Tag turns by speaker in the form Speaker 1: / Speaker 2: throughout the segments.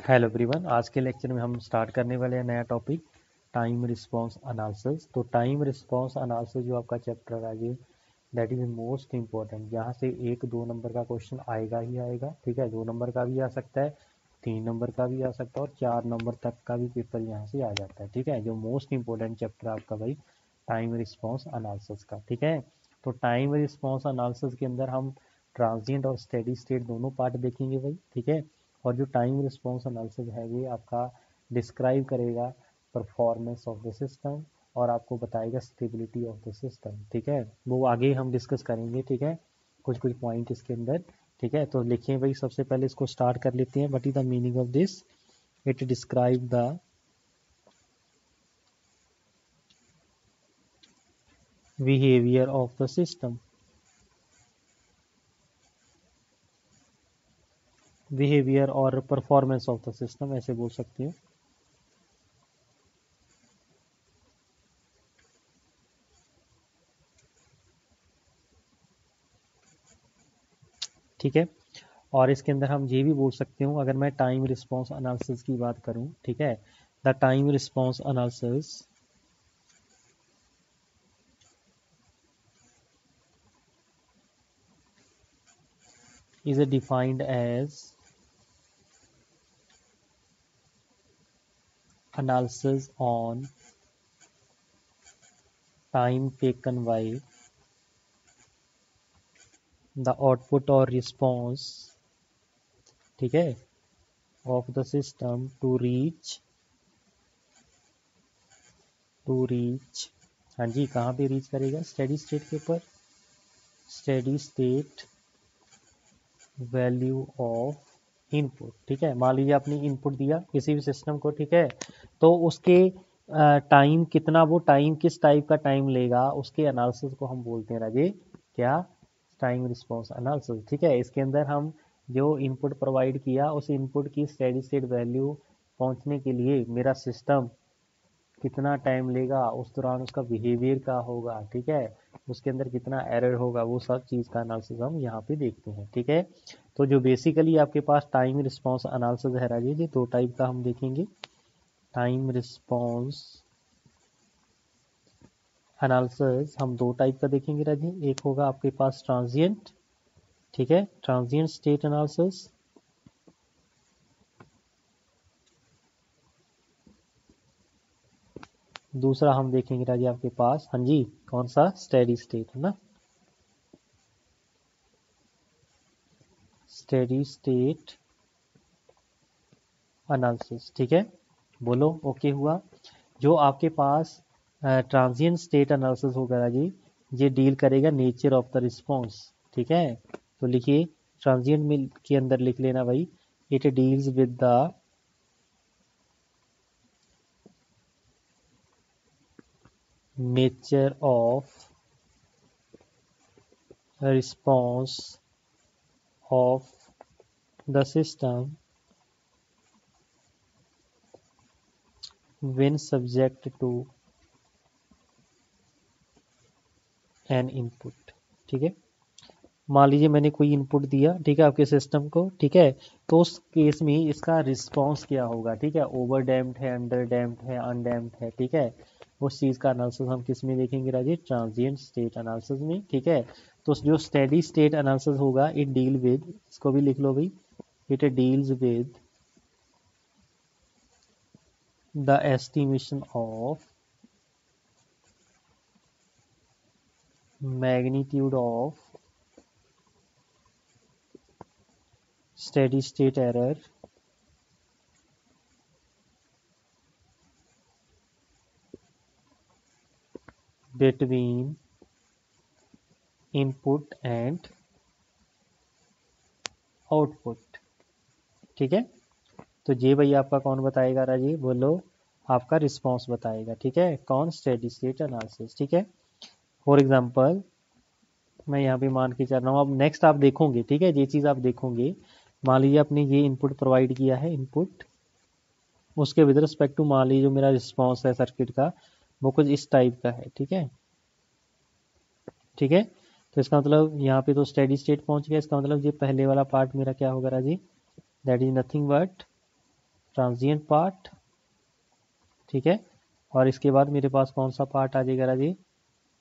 Speaker 1: Hello everyone, आज के lecture में हम स्टार्ट करने वाले हैं नया टॉपिक टाइम रिस्पांस एनालिसिस। तो टाइम रिस्पांस एनालिसिस जो आपका चैप्टर है ये दैट इज मोस्ट इम्पोर्टेंट। यहाँ से 1-2 नंबर का क्वेश्चन आएगा ही आएगा, ठीक है। 2 नंबर का भी आ सकता है, 3 नंबर का भी आ सकता है और 4 नंबर तक का भी पेपर यहाँ से आ जाता है, ठीक है। जो मोस्ट इम्पोर्टेंट चैप्टर आपका भाई टाइम रिस्पॉन्स एनालिसिस का, ठीक है। तो टाइम रिस्पॉन्स एनालिसिस के अंदर हम ट्रांजिएंट और स्टेडी स्टेट दोनों पार्ट देखेंगे भाई, ठीक है। और जो टाइम रिस्पॉन्स एनालिसिस है ये आपका डिस्क्राइब करेगा परफॉर्मेंस ऑफ द सिस्टम और आपको बताएगा स्टेबिलिटी ऑफ द सिस्टम, ठीक है। वो आगे हम डिस्कस करेंगे, ठीक है, कुछ कुछ पॉइंट इसके अंदर, ठीक है। तो लिखिए भाई, सबसे पहले इसको स्टार्ट कर लेते हैं। What is the meaning of this? It describe the behaviour of the system, behaviour और परफॉर्मेंस ऑफ द सिस्टम, ऐसे बोल सकते हो, ठीक है। और इसके अंदर हम ये भी बोल सकते हो, अगर मैं टाइम रिस्पॉन्स एनालिसिस की बात करूं, ठीक है, the time response analysis is defined as analysis on time taken by the output or response, ठीक है, of the system to reach, हाँ जी, कहाँ पे रीच करेगा? स्टेडी स्टेट के ऊपर, steady state value of input, ठीक है। मान लीजिए आपने इनपुट दिया किसी भी सिस्टम को, ठीक है, तो उसके टाइम कितना, वो टाइम किस टाइप का टाइम लेगा, उसके एनालिसिस को हम बोलते हैं राजे क्या? टाइम रिस्पॉन्स एनालिसिस, ठीक है। इसके अंदर हम जो इनपुट प्रोवाइड किया उस इनपुट की स्टेडी स्टेट वैल्यू पहुंचने के लिए मेरा सिस्टम कितना टाइम लेगा, उस दौरान उसका बिहेवियर क्या होगा, ठीक है, उसके अंदर कितना एरर होगा, वो सब चीज़ का एनालिसिस हम यहाँ पे देखते हैं, ठीक है। तो जो बेसिकली आपके पास टाइम रिस्पॉन्स एनालिसिस है राजेश, ये 2 टाइप का हम देखेंगे। टाइम रिस्पॉन्स एनालिसिस हम 2 टाइप का देखेंगे राजेश। एक होगा आपके पास ट्रांजिएंट, ठीक है, ट्रांजिएंट स्टेट एनालिसिस। दूसरा हम देखेंगे राजेश आपके पास, हाँ जी, कौन सा? स्टेडी स्टेट, है ना, स्टेडी स्टेट एनालिसिस, ठीक है। बोलो ओके हुआ? जो आपके पास ट्रांजिएंट स्टेट एनालिसिस होगा जी, ये डील करेगा नेचर ऑफ द रिस्पॉन्स, ठीक है। तो लिखिए ट्रांजिएंट में के अंदर लिख लेना भाई, it deals with the nature of response of the system when subject to an input, ठीक है। मान लीजिए मैंने कोई इनपुट दिया, ठीक है, आपके सिस्टम को, ठीक है, तो उस केस में इसका रिस्पांस क्या होगा, ठीक है, ओवर डैम्प्ड है, अंडर डैम्प्ड है, अनडैम्प्ड है, ठीक है। उस चीज़ का एनालिसिस हम किस में देखेंगे राजेश? ट्रांजिएंट स्टेट एनालिसिस में, ठीक है। तो जो स्टेडी स्टेट एनालिसिस होगा, इट डील विद, इसको भी लिख लो भाई, it deals with the estimation of magnitude of steady state error between input and output, ठीक है। तो ये भाई आपका कौन बताएगा राजी? बोलो, आपका रिस्पांस बताएगा, ठीक है, कौन? स्टेडी स्टेट एनालिसिस, ठीक है। फॉर एग्जांपल मैं यहाँ पे मान के चल रहा हूँ, अब नेक्स्ट आप देखोगे, ठीक है, ये चीज़ आप देखोगे। मान लीजिए आपने ये इनपुट प्रोवाइड किया है, इनपुट, उसके विद रिस्पेक्ट टू मान लीजिए जो मेरा रिस्पांस है सर्किट का वो कुछ इस टाइप का है, ठीक है, ठीक है। तो इसका मतलब यहाँ पे तो स्टेडी स्टेट पहुंच गया, इसका मतलब ये पहले वाला पार्ट मेरा क्या होगा राजी? That is nothing but transient part, ठीक है, और इसके बाद मेरे पास कौन सा पार्ट आ जाएगा राजी,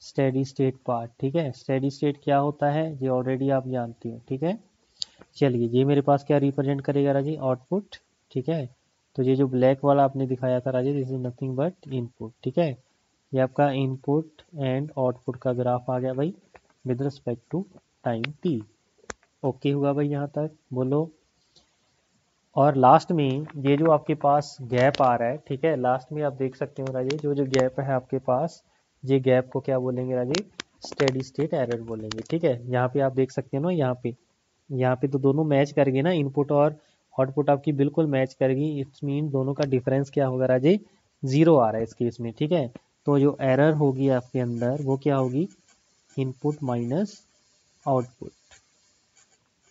Speaker 1: स्टेडी स्टेट पार्ट, ठीक है। स्टेडी स्टेट क्या होता है ये ऑलरेडी आप जानते हो, ठीक है। चलिए ये मेरे पास क्या रिप्रेजेंट करेगा राजी, आउटपुट, ठीक है। तो ये जो ब्लैक वाला आपने दिखाया था राजी, this is nothing but input, ठीक है। ये आपका इनपुट एंड आउटपुट का ग्राफ आ गया भाई with respect to time T. Okay हुआ भाई यहाँ तक, बोलो। और लास्ट में ये जो आपके पास गैप आ रहा है, ठीक है, लास्ट में आप देख सकते हो राजे, जो जो गैप है आपके पास, ये गैप को क्या बोलेंगे राजे, स्टेडी स्टेट एरर बोलेंगे, ठीक है। यहाँ पे आप देख सकते हो ना, यहाँ पे तो दोनों मैच करेंगे ना, इनपुट और आउटपुट आपकी बिल्कुल मैच करेगी, इट्स मीन दोनों का डिफरेंस क्या होगा राजे, 0 आ रहा है इस केस में, ठीक है। तो जो एरर होगी आपके अंदर वो क्या होगी, इनपुट माइनस आउटपुट,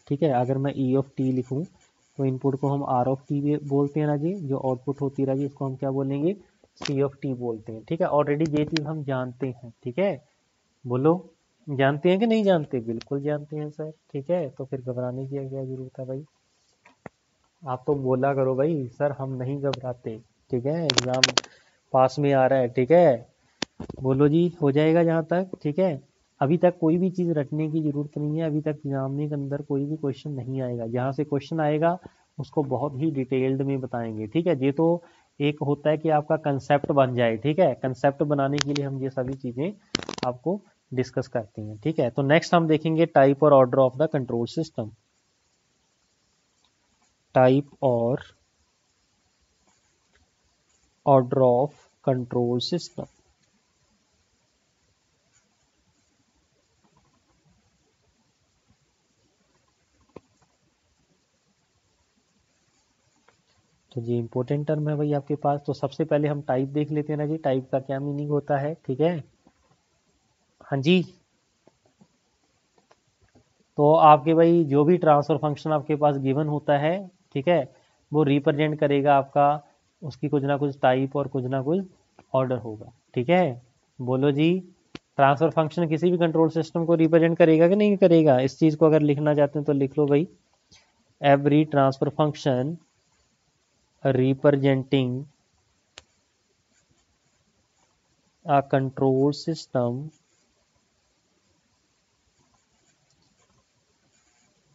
Speaker 1: ठीक है। अगर मैं ई ऑफ टी लिखूं तो इनपुट को हम आर ऑफ टी बोलते हैं ना जी, जो आउटपुट होती है ना जी इसको हम क्या बोलेंगे, सी ऑफ टी बोलते हैं, ठीक है। ऑलरेडी ये चीज़ हम जानते हैं, ठीक है, बोलो जानते हैं कि नहीं जानते, बिल्कुल जानते हैं सर, ठीक है। तो फिर घबराने की क्या जरूरत है भाई, आप तो बोला करो भाई सर हम नहीं घबराते, ठीक है, एग्जाम पास में आ रहा है, ठीक है। बोलो जी, हो जाएगा जहाँ तक, ठीक है। अभी तक कोई भी चीज़ रटने की जरूरत नहीं है, अभी तक एग्जाम के अंदर कोई भी क्वेश्चन नहीं आएगा, जहाँ से क्वेश्चन आएगा उसको बहुत ही डिटेल्ड में बताएंगे, ठीक है। ये तो एक होता है कि आपका कंसेप्ट बन जाए, ठीक है, कंसेप्ट बनाने के लिए हम ये सभी चीज़ें आपको डिस्कस करते हैं, ठीक है। तो नेक्स्ट हम देखेंगे टाइप और order of the control system, type और ऑर्डर ऑफ कंट्रोल सिस्टम। तो ये इंपॉर्टेंट टर्म है भाई आपके पास। तो सबसे पहले हम टाइप देख लेते हैं ना जी, टाइप का क्या मीनिंग होता है, ठीक है। हाँ जी, तो आपके भाई जो भी ट्रांसफर फंक्शन आपके पास गिवन होता है, ठीक है, वो रिप्रेजेंट करेगा आपका, उसकी कुछ ना कुछ टाइप और कुछ ना कुछ ऑर्डर होगा, ठीक है। बोलो जी, ट्रांसफर फंक्शन किसी भी कंट्रोल सिस्टम को रिप्रेजेंट करेगा कि नहीं करेगा, इस चीज़ को अगर लिखना चाहते हैं तो लिख लो भाई, every transfer function representing a control system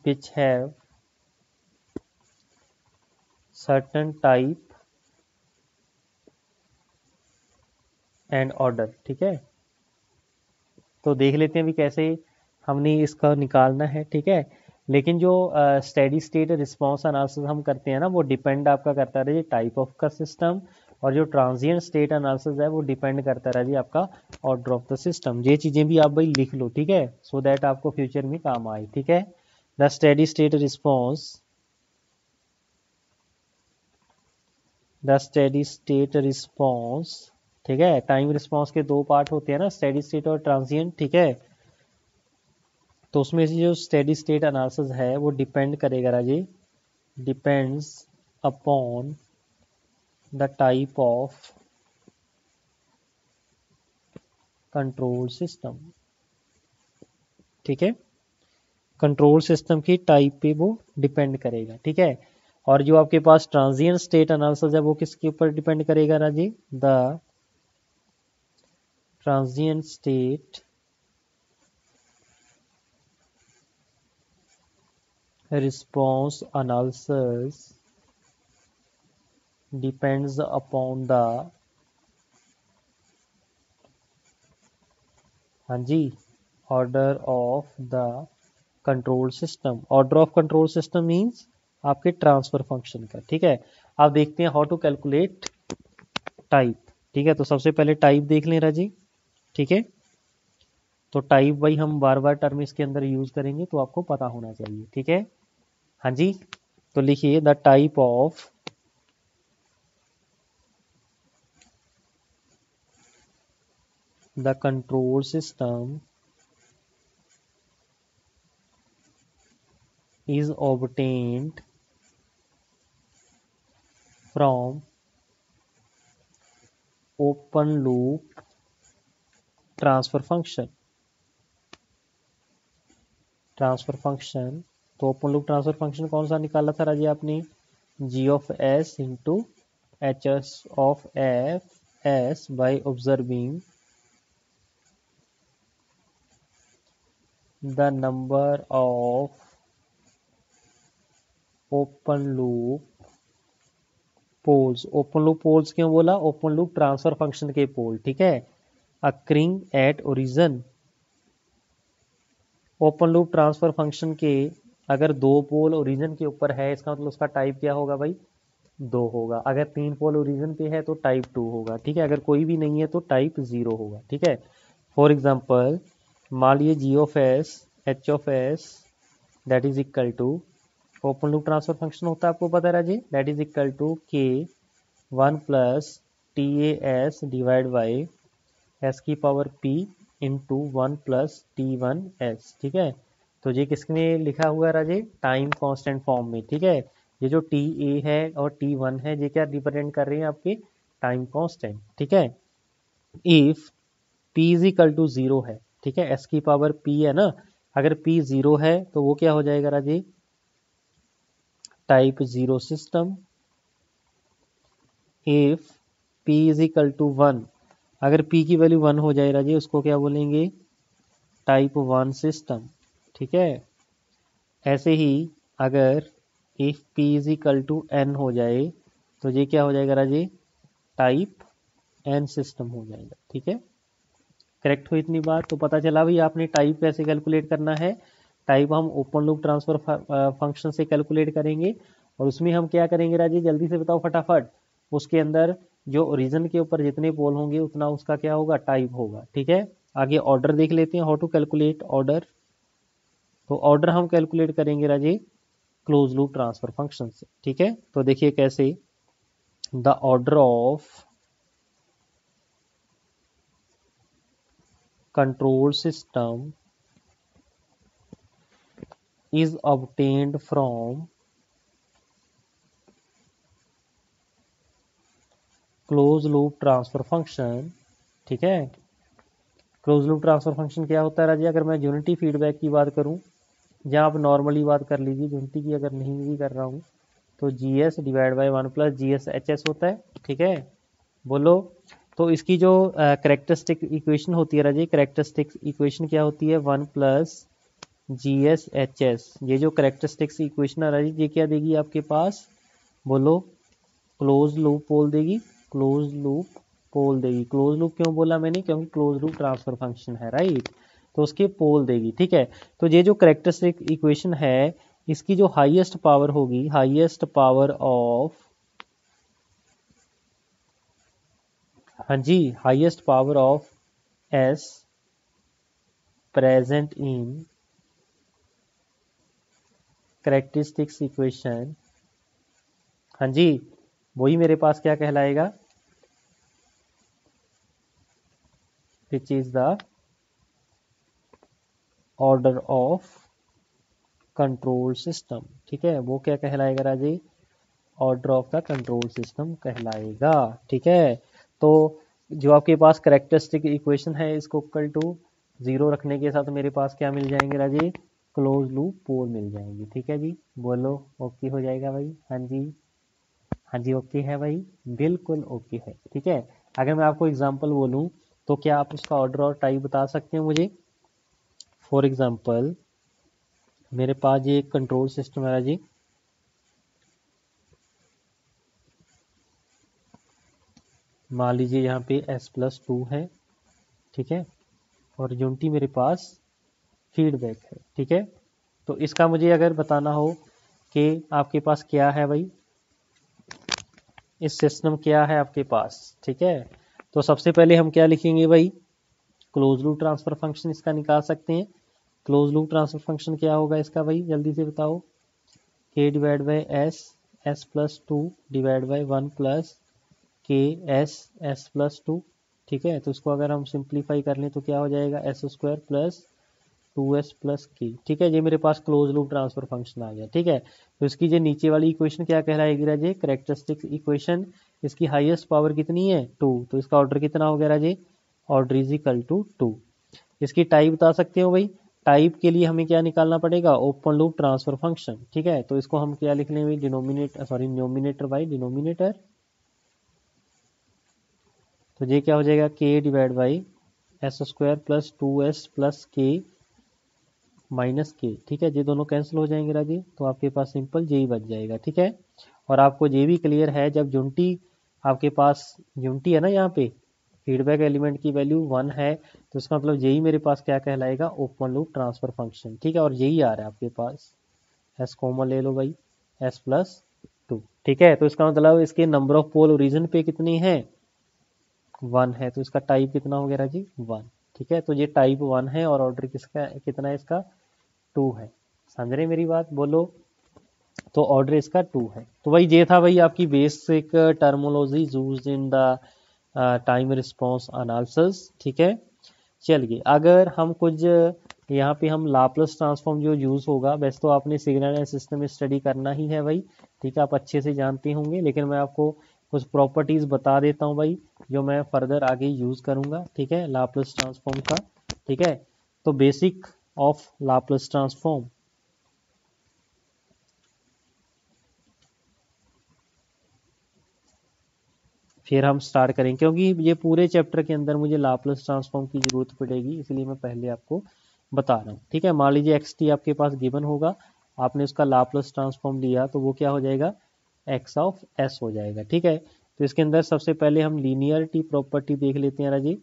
Speaker 1: which have certain type and order, ठीक है। तो देख लेते हैं भी कैसे हमने इसका निकालना है, ठीक है। लेकिन जो स्टेडी स्टेट रिस्पांस एनालिसिस हम करते हैं ना, वो डिपेंड आपका करता है जी टाइप ऑफ का सिस्टम, और जो ट्रांजिएंट स्टेट एनालिसिस है वो डिपेंड करता है जी आपका ऑर्डर ऑफ द सिस्टम। ये चीज़ें भी आप भाई लिख लो, ठीक है, सो दैट आपको फ्यूचर में काम आए, ठीक है। The steady state response, the steady state response, ठीक है, टाइम रिस्पॉन्स के दो पार्ट होते हैं ना, स्टेडी स्टेट और ट्रांजिएंट, ठीक है। तो उसमें से जो स्टेडी स्टेट एनालिसिस है वो डिपेंड करेगा राजी, depends upon the type of control system, ठीक है, कंट्रोल सिस्टम की टाइप पे वो डिपेंड करेगा, ठीक है। और जो आपके पास ट्रांजिएंट स्टेट एनालिसिस है वो किसके ऊपर डिपेंड करेगा राजी, the transient state response analysis depends upon the, हाँ जी, order of the control system. Order of control system means आपके ट्रांसफर फंक्शन का, ठीक है। आप देखते हैं हाउ टू कैलकुलेट टाइप, ठीक है। तो सबसे पहले टाइप देख लें राजी, ठीक है। तो टाइप भाई हम बार बार टर्म इसके अंदर यूज करेंगे तो आपको पता होना चाहिए, ठीक है। हाँ जी, तो लिखिए the type of the control system is obtained from open loop transfer function, transfer function. तो ओपन लूप ट्रांसफर फंक्शन कौन सा निकाला था राजी आपने, G of S into H S of F S by observing the number of open loop poles. Open loop poles क्यों बोला? Open loop transfer function के पोल, ठीक है, occurring at origin. Open loop transfer function के अगर दो पोल origin के ऊपर है, इसका मतलब उसका टाइप क्या होगा भाई? दो होगा। अगर तीन पोल ओरिजिन पे है तो टाइप टू होगा, ठीक है। अगर कोई भी नहीं है तो टाइप जीरो होगा, ठीक है। फॉर एग्जाम्पल मान लीजिए G of S H of S that is equal to, open loop transfer function होता है आपको पता है Raji, that is equal to K one plus T A S divide by S की power P into one plus T one S, ठीक है। तो ये किसमें लिखा हुआ है राजे? टाइम कांस्टेंट फॉर्म में, ठीक है। ये जो टी ए है और टी वन है ये क्या रिप्रेजेंट कर रहे हैं? आपके टाइम कांस्टेंट, ठीक है। If P is equal to zero है, ठीक है, एस की पावर पी है ना, अगर पी जीरो है तो वो क्या हो जाएगा Raje? Type zero system. If P is equal to one, अगर p की वैल्यू वन हो जाए राजी उसको क्या बोलेंगे? टाइप वन सिस्टम, ठीक है। ऐसे ही अगर if p is equal to n हो जाए तो ये क्या हो जाएगा राजी? टाइप n सिस्टम हो जाएगा, ठीक है। करेक्ट हुई इतनी बात? तो पता चला भाई आपने टाइप कैसे कैलकुलेट करना है। टाइप हम ओपन लूप ट्रांसफर फंक्शन से कैलकुलेट करेंगे, और उसमें हम क्या करेंगे राजी? जल्दी से बताओ फटाफट। उसके अंदर जो ओरिजिन के ऊपर जितने पोल होंगे उतना उसका क्या होगा? टाइप होगा, ठीक है। आगे ऑर्डर देख लेते हैं, हाउ टू कैलकुलेट ऑर्डर। तो ऑर्डर हम कैलकुलेट करेंगे राजी क्लोज लूप ट्रांसफर फंक्शन से, ठीक है। तो देखिए कैसे, the order of control system is obtained from close loop transfer function, ठीक है। क्लोज लूप ट्रांसफर फंक्शन क्या होता है राजी? अगर मैं यूनिटी फीडबैक की बात करूं, या आप नॉर्मली बात कर लीजिए, यूनिटी की अगर नहीं भी कर रहा हूं, तो जी S divide by one plus G S H S होता है, ठीक है। बोलो। तो इसकी जो करेक्टरिस्टिक इक्वेशन होती है राजी, करेक्टरिस्टिक इक्वेशन क्या होती है? One plus G S H S. ये जो करेक्टरिस्टिक्स इक्वेशन है राजी ये क्या देगी आपके पास? बोलो। क्लोज लूप पोल देगी, क्लोज लूप पोल देगी। क्लोज लूप क्यों बोला मैंने? क्योंकि क्लोज लूप ट्रांसफर फंक्शन है, राइट। तो उसके पोल देगी, ठीक है। तो ये जो करेक्टरिस्टिक इक्वेशन है इसकी जो हाईएस्ट पावर होगी, हाईएस्ट पावर ऑफ, हाँ जी, highest power of S present in characteristics equation, हाँ जी, वही मेरे पास क्या कहलाएगा? Which is the order of control system, ठीक है। वो क्या कहलाएगा Raji? Order of the control system कहलाएगा, ठीक है। तो जो आपके पास करेक्टरिस्टिक इक्वेशन है इसको इक्वल टू जीरो रखने के साथ मेरे पास क्या मिल जाएंगे राजी? क्लोज लूप पोल मिल जाएंगी, ठीक है जी। बोलो ओके हो जाएगा भाई? हाँ जी, हाँ जी ओके है भाई, बिल्कुल ओके है, ठीक है। अगर मैं आपको एग्जांपल बोलूं तो क्या आप उसका ऑर्डर और टाइप बता सकते हैं मुझे? फॉर एग्जांपल मेरे पास ये एक कंट्रोल सिस्टम है जी, मान लीजिए यहाँ पे S+2 है, ठीक है, और यूनिटी मेरे पास फीडबैक है, ठीक है। तो इसका मुझे अगर बताना हो कि आपके पास क्या है भाई, इस सिस्टम क्या है आपके पास, ठीक है। तो सबसे पहले हम क्या लिखेंगे भाई? क्लोज लूप ट्रांसफर फंक्शन इसका निकाल सकते हैं। क्लोज लूप ट्रांसफर फंक्शन क्या होगा इसका भाई? जल्दी से बताओ। k divide by S, S+2 divide by one plus के एस, S+2, ठीक है। तो इसको अगर हम सिंप्लीफाई कर लें तो क्या हो जाएगा? S² प्लस 2s प्लस के, ठीक है। ये मेरे पास क्लोज लूप ट्रांसफर फंक्शन आ गया, ठीक है। तो इसकी जो नीचे वाली इक्वेशन क्या कहलाएगी राजे? Characteristic equation. इसकी हाईएस्ट पावर कितनी है? 2। तो इसका ऑर्डर कितना हो गया Raje? Order is equal to 2। इसकी टाइप बता सकते हो भाई? टाइप के लिए हमें क्या निकालना पड़ेगा, ओपन लूप ट्रांसफर फंक्शन। ठीक है, तो इसको हम क्या लिख लेंगे, न्यूमिनेटर बाई डिनोमिनेटर। तो ये क्या हो जाएगा, k divide by S square plus 2s plus के माइनस के। ठीक है, ये दोनों कैंसिल हो जाएंगे राजी, तो आपके पास सिंपल जे ही बच जाएगा। ठीक है, और आपको ये भी क्लियर है, जब यूनिटी आपके पास यूनिटी है ना, यहाँ पे फीडबैक एलिमेंट की वैल्यू 1 है, तो इसका मतलब यही मेरे पास क्या कहलाएगा, ओपन लूप ट्रांसफर फंक्शन। ठीक है, और यही आ रहा है आपके पास, एस कॉमन ले लो भाई, एस प्लस 2। ठीक है, तो इसका मतलब इसके नंबर ऑफ पोल ओरिजिन पे कितनी है, 1 है, तो इसका टाइप कितना हो गया राजी, 1। ठीक है, तो ये टाइप 1 है और ऑर्डर किसका कितना है, इसका 2 है। समझ रहे मेरी बात, बोलो। तो ऑर्डर इसका 2 है। तो भाई ये था भाई आपकी basic terminology used in the time response analysis. ठीक है, चलिए अगर हम कुछ यहाँ पे हम लाप्लास ट्रांसफॉर्म जो यूज़ होगा, वैसे तो आपने सिग्नल एंड सिस्टम में स्टडी करना ही है भाई। ठीक है, आप अच्छे से जानते होंगे, लेकिन मैं आपको कुछ प्रॉपर्टीज़ बता देता हूँ भाई, जो मैं फर्दर आगे यूज़ करूँगा। ठीक है, लाप्लास ट्रांसफॉर्म का। ठीक है, तो बेसिक ऑफ लाप्लास ट्रांसफॉर्म। फिर हम स्टार्ट करेंगे, क्योंकि ये पूरे चैप्टर के अंदर मुझे लाप्लास ट्रांसफॉर्म की जरूरत पड़ेगी, इसलिए मैं पहले आपको बता रहा हूँ। ठीक है, मान लीजिए एक्स टी आपके पास गिवन होगा, आपने उसका लाप्लास ट्रांसफॉर्म लिया, तो वो क्या हो जाएगा, एक्स ऑफ एस हो जाएगा। ठीक है, तो इसके अंदर सबसे पहले हम लीनियरिटी प्रॉपर्टी देख लेते हैं राजी।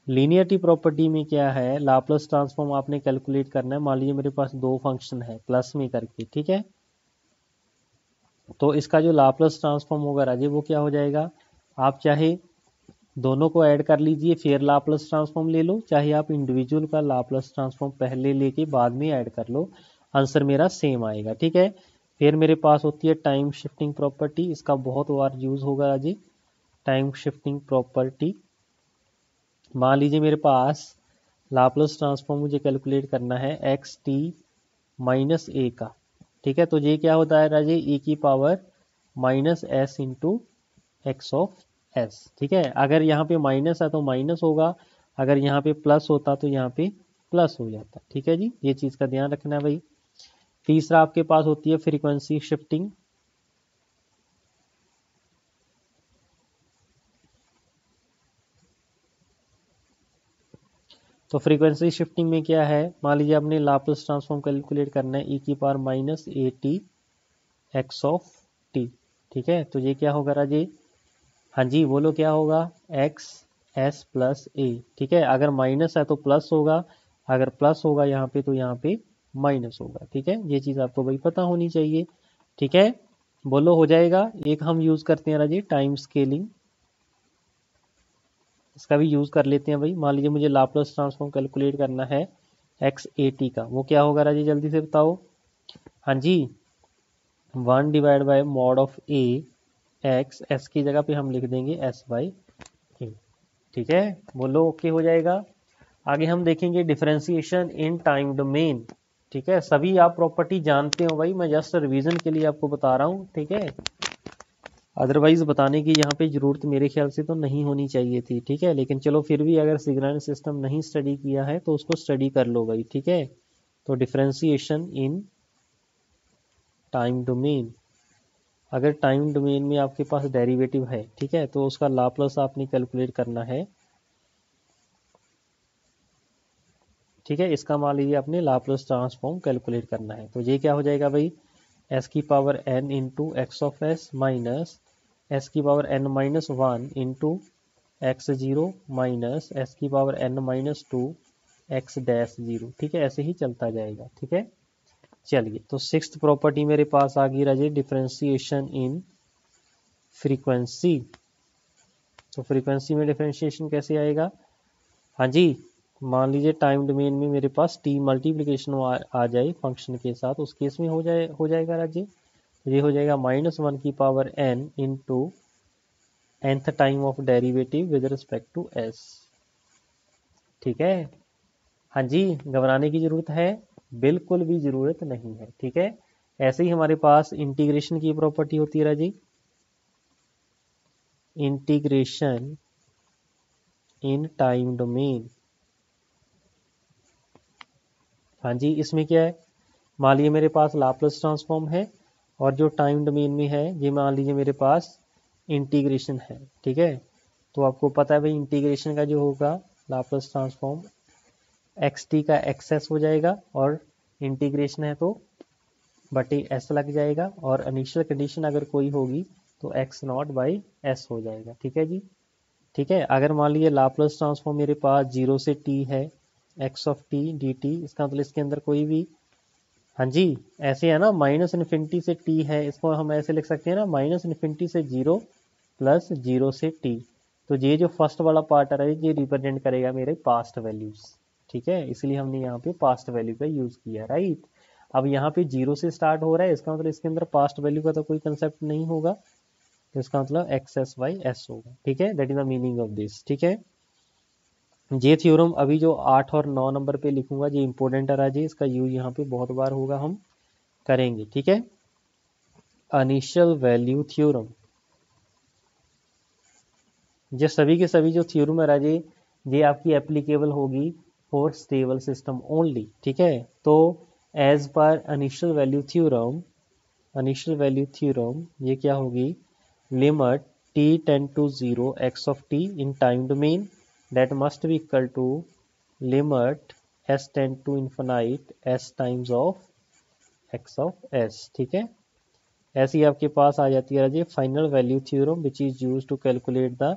Speaker 1: लीनियरिटी प्रॉपर्टी में क्या है, लाप्लास ट्रांसफॉर्म आपने कैलकुलेट करना है। मान लीजिए मेरे पास दो फंक्शन है प्लस में करके। ठीक है, तो इसका जो लाप्लास ट्रांसफॉर्म होगा राजे, वो क्या हो जाएगा, आप चाहे दोनों को ऐड कर लीजिए फिर लाप्लास ट्रांसफॉर्म ले लो, चाहे आप इंडिविजुअल का लाप्लास ट्रांसफॉर्म पहले लेके बाद में ऐड कर लो, आंसर मेरा सेम आएगा। ठीक है, फिर मेरे पास होती है टाइम शिफ्टिंग प्रॉपर्टी, इसका बहुत बार यूज होगा राजी, टाइम शिफ्टिंग प्रॉपर्टी। मान लीजिए मेरे पास लाप्लास ट्रांसफॉर्म मुझे कैलकुलेट करना है एक्स टी माइनस ए का। ठीक है, तो ये क्या होता है राजे, e की power minus S into X of S. ठीक है, अगर यहाँ पे माइनस है तो माइनस होगा, अगर यहाँ पे प्लस होता तो यहाँ पे प्लस हो जाता। ठीक है जी, ये चीज़ का ध्यान रखना है भाई। तीसरा आपके पास होती है फ्रीक्वेंसी शिफ्टिंग। तो फ्रीक्वेंसी शिफ्टिंग में क्या है, मान लीजिए आपने लाप्लास ट्रांसफॉर्म कैलकुलेट करना है, e की power minus A T x of T. ठीक है, तो ये क्या होगा राजे, हाँ जी बोलो क्या होगा, एक्स एस प्लस ए। ठीक है, अगर माइनस है तो प्लस होगा, अगर प्लस होगा यहाँ पे तो यहाँ पे माइनस होगा। ठीक है, ये चीज़ आपको भाई पता होनी चाहिए। ठीक है, बोलो हो जाएगा। एक हम यूज़ करते हैं राजी टाइम स्केलिंग, इसका भी यूज़ कर लेते हैं भाई। मान लीजिए मुझे लाप्लास ट्रांसफॉर्म कैलकुलेट करना है एक्स ए टी का, वो क्या होगा राजी जल्दी से बताओ। हाँ जी, 1 divide by mod of A x, S की जगह पे हम लिख देंगे एस बाई ए। ठीक है, बोलो ओके हो जाएगा। आगे हम देखेंगे डिफरेंशिएशन इन टाइम डोमेन। ठीक है, सभी आप प्रॉपर्टी जानते हो भाई, मैं जस्ट रिवीजन के लिए आपको बता रहा हूँ। ठीक है, अदरवाइज बताने की यहाँ पे जरूरत मेरे ख्याल से तो नहीं होनी चाहिए थी। ठीक है, लेकिन चलो फिर भी अगर सिग्नल सिस्टम नहीं स्टडी किया है तो उसको स्टडी कर लो भाई। ठीक है, तो डिफरेंशिएशन इन टाइम डोमेन, अगर टाइम डोमेन में आपके पास डेरिवेटिव है, ठीक है, तो उसका लाप्लास आपने कैलकुलेट करना है। ठीक है, इसका मान लीजिए आपने लाप्लास ट्रांसफॉर्म कैलकुलेट करना है, तो ये क्या हो जाएगा भाई, एस की power N into X of S minus S की power N minus one into X zero minus S की power N minus two X dash zero. ठीक है, ऐसे ही चलता जाएगा। ठीक है, चलिए तो सिक्स्थ प्रॉपर्टी मेरे पास आ गई राजे, डिफरेंशिएशन इन फ्रीक्वेंसी। तो फ्रीक्वेंसी में डिफरेंशिएशन कैसे आएगा, हाँ जी, मान लीजिए टाइम डोमेन में मेरे पास टी मल्टीप्लिकेशन आ जाए फंक्शन के साथ, उस केस में हो जाएगा राजे, ये हो जाएगा माइनस वन की power N into nth time of derivative with respect to S. ठीक है, हाँ जी, घबराने की जरूरत है, बिल्कुल भी जरूरत नहीं है। ठीक है, ऐसे ही हमारे पास इंटीग्रेशन की प्रॉपर्टी होती है राजी, इंटीग्रेशन इन टाइम डोमेन। हाँ जी, इसमें क्या है, मान लीजिए मेरे पास लाप्लास ट्रांसफॉर्म है और जो टाइम डोमेन में है ये मान लीजिए मेरे पास इंटीग्रेशन है। ठीक है, तो आपको पता है भाई इंटीग्रेशन का जो होगा लाप्लास ट्रांसफॉर्म एक्स टी का एक्सेस हो जाएगा और इंटीग्रेशन है तो बटे एस लग जाएगा और इनिशियल कंडीशन अगर कोई होगी तो एक्स नॉट बाई एस हो जाएगा। ठीक है जी। ठीक है, अगर मान लीजिए लाप्लास ट्रांसफॉर्म मेरे पास 0 से t है x of T D T, इसका मतलब इसके अंदर कोई भी, हाँ जी ऐसे है ना, माइनस इन्फिनिटी से t है, इसको हम ऐसे लिख सकते हैं ना, माइनस इन्फिनिटी से 0 प्लस 0 से t। तो ये जो फर्स्ट वाला पार्ट आ रहा है ये रिप्रेजेंट करेगा मेरे पास्ट वैल्यूज। ठीक है, इसलिए हमने यहाँ पे पास्ट वैल्यू का यूज किया, राइट। अब यहाँ पे 0 से स्टार्ट हो रहा है, इसका मतलब इसके अंदर पास्ट वैल्यू का तो कोई कंसेप्ट नहीं होगा, तो इसका मतलब एक्स एस वाई एस होगा। ठीक है, that is the meaning of this. ठीक है, ये थ्योरम अभी जो 8 और 9 नंबर पे लिखूंगा ये इंपॉर्टेंट है जी, इसका यूज यहाँ पे बहुत बार होगा, हम करेंगे। ठीक है, इनिशियल वैल्यू थ्योरम, ये सभी के सभी जो थ्योरम है राजे ये आपकी एप्लीकेबल होगी फॉर स्टेबल सिस्टम ओनली। ठीक है, तो as per initial value theorem, initial value theorem ये क्या होगी, limit t tend to 0 x of t in time domain that must be equal to limit s tend to infinite s times of x of s। ठीक है, ऐसी आपके पास आ जाती है Raje final value theorem which is use to calculate the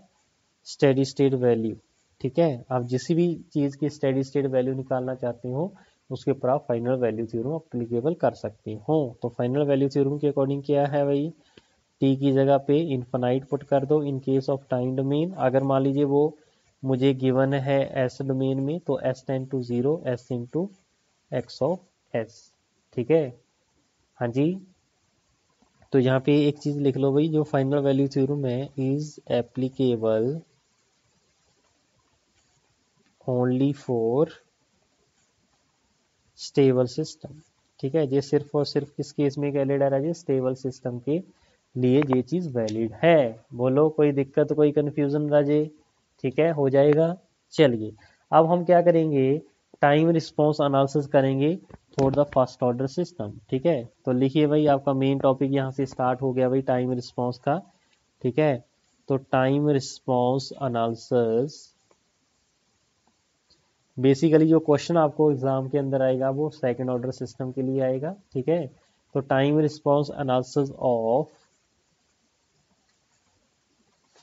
Speaker 1: steady state value. ठीक है, आप जिस भी चीज़ की स्टेडी स्टेट वैल्यू निकालना चाहते हो उसके ऊपर आप फाइनल वैल्यू थ्योरम अप्लीकेबल कर सकते हो। तो फाइनल वैल्यू थ्योरम के अकॉर्डिंग क्या है भाई, टी की जगह पे इन्फिनाइट पुट कर दो in case of time domain. अगर मान लीजिए वो मुझे गिवन है एस डोमेन में तो S tend to 0 S into X of S. ठीक है, हाँ जी, तो यहाँ पे एक चीज लिख लो भाई, जो फाइनल वैल्यू थ्योरम है is applicable only for stable system. ठीक है, ये सिर्फ और सिर्फ किस केस में वैलिड है जी, स्टेबल सिस्टम के लिए ये चीज वैलिड है। बोलो कोई दिक्कत कोई कंफ्यूजन राजे, ठीक है हो जाएगा। चलिए अब हम क्या करेंगे, टाइम रिस्पांस एनालिसिस करेंगे for the first order system. ठीक है, तो लिखिए भाई आपका मेन टॉपिक यहाँ से स्टार्ट हो गया भाई टाइम रिस्पांस का। ठीक है, तो टाइम रिस्पांस एनालिसिस बेसिकली जो क्वेश्चन आपको एग्जाम के अंदर आएगा वो सेकंड ऑर्डर सिस्टम के लिए आएगा। ठीक है, तो time response analysis of